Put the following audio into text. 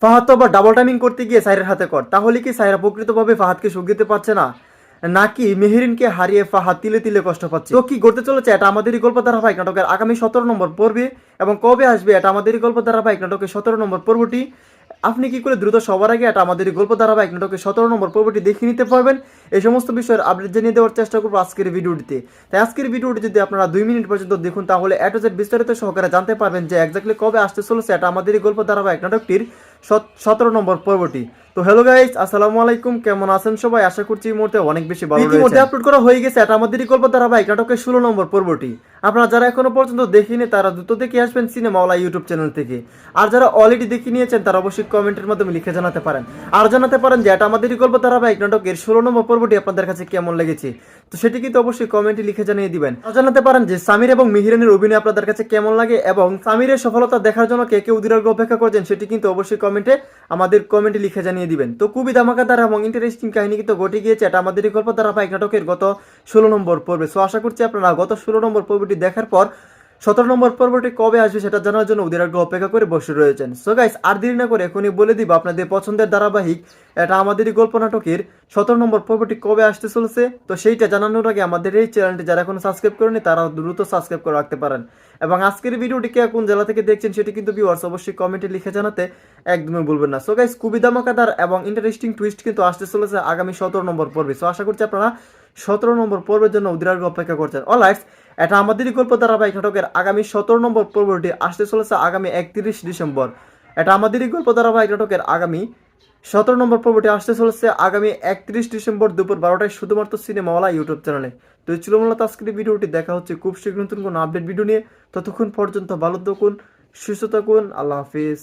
ফাহাদ তো আবার double timing করতে গিয়ে সাইরের হাতে কর। তাহলে কি সাইরা প্রকৃতভাবে ফাহাদকে সুখ দিতে পারছে না, নাকি মেহেরিনকে হারিয়ে ফাহাদ তিলে তিলে কষ্ট পাচ্ছে? তো কি করতে চলেছে এটা আমাদেরই গল্প ধারাবাহিক নাটকের আগামী 17 নম্বর পর্বে, এবং কবে আসবে এটা আমাদেরই গল্প ধারাবাহিক নাটকের 17 নম্বর পর্বটি। আপনি কি করে দ্রুত সবার আগে এটা আমাদের গল্প ধারাবাহিক নাটকের 17 নম্বর পর্বটি দেখে নিতে পারবেন, এই সমস্ত বিষয়ের আপডেট জানিয়ে দেওয়ার চেষ্টা করবো আজকের ভিডিওটিতে। তাই আজকের ভিডিওটি যদি আপনারা 2 মিনিট পর্যন্ত দেখুন, তাহলে এ টু জেড বিস্তারিত সহকারে জানতে পারবেন যে এক্স্যাক্টলি কবে আসতে চলেছে এটা আমাদেরই গল্প ধারাবাহিক নাটকটির 17 নম্বর পর্বটি। তো হ্যালো গাইস, আসসালামু আলাইকুম, কেমন আছেন সবাই? আশা করছি এই মুহূর্তে অনেক বেশি ভালো রয়েছেন। ইতিমধ্যে আপলোড করা হয়ে গেছে এটা আমাদেরই গল্প ধারাবাহিক নাটকের 16 নম্বর পর্বটি। আপনারা যারা এখনো পর্যন্ত দেখিনি তারা দ্রুত দেখে আসবেন সিনেমাওয়ালা ইউটিউব চ্যানেল থেকে। আর যারা অলরেডি দেখে নিয়েছেন তারা অবশ্যই কমেন্টের মাধ্যমে লিখে জানাতে পারেন, আর জানাতে পারেন যে এটা আমাদেরই গল্প ধারাবাহিক নাটকের 16 নম্বর পর্বটি আপনাদের কাছে কেমন লেগেছে। তো সেটি কিন্তু অবশ্যই কমেন্টে লিখে জানিয়ে দিবেন। আর জানাতে পারেন যে সামির এবং মিহিরানের অভিনয় আপনাদের কাছে কেমন লাগে, এবং সামিরের সফলতা দেখার জন্য কে কে অধীর আগ্রহে অপেক্ষা করছেন সেটি কিন্তু অবশ্যই আমাদের কমেন্টে লিখে জানিয়ে দিবেন। তো খুবই ধামাকাদার এবং ইন্টারেস্টিং কাহিনী কিন্তু ঘটে গিয়েছে এটা আমাদের এই গল্প ধারাবাহিক নাটকের গত 16 নম্বর পর্বে। সো আশা করছি আপনারা গত 16 নম্বর পর্বটি দেখার পর 17 নম্বর পর্বটি কবে আসবে সেটা জানার জন্য অধীর আগ্রহে অপেক্ষা করে বসে রয়েছেন। সো গাইস, আর দেরি না করে এখনই বলে দিব আপনাদের পছন্দের ধারাবাহিক এটা আমাদেরই গল্প নাটকের 17 নম্বর পর্বটি কবে আসতে চলেছে। তো সেইটা জানানোর আগে আমাদের এই চ্যানেলটি যারা এখনো সাবস্ক্রাইব করেনি তারা দ্রুত সাবস্ক্রাইব করে রাখতে পারেন, এবং আজকের ভিডিওটি কে কোন জেলা থেকে দেখছেন সেটি কিন্তু ভিউয়ার্স অবশ্যই কমেন্টে লিখে জানাতে একদমই ভুলবেন না। সো গাইস, খুবই ধামাকাদার এবং ইন্টারেস্টিং টুইস্ট কিন্তু আসতে চলেছে আগামী 17 নম্বর পর্বে। সো আশা করছি আপনারা 17 নম্বর পর্বের জন্য অধীর আগ্রহে অপেক্ষা করছেন। অলরাইট, এটা আমাদেরই গল্প ধারাবাহিক নাটকের আগামী 17 নম্বর পর্বটি আসতে চলেছে আগামী 31 ডিসেম্বর। এটা আমাদেরই গল্প ধারাবাহিক নাটকের আগামী 17 নম্বর পর্বটি আসতে চলেছে আগামী 31 ডিসেম্বর দুপুর 12টায় শুধুমাত্র সিনেমাওয়ালা ইউটিউব চ্যানেলে। তো এই ছিল মূলত আজকের ভিডিওটি। দেখা হচ্ছে খুব শীঘ্র নতুন কোনো আপডেট ভিডিও নিয়ে। ততক্ষণ পর্যন্ত ভালো থাকুন, সুস্থ থাকুন, আল্লাহ হাফিজ।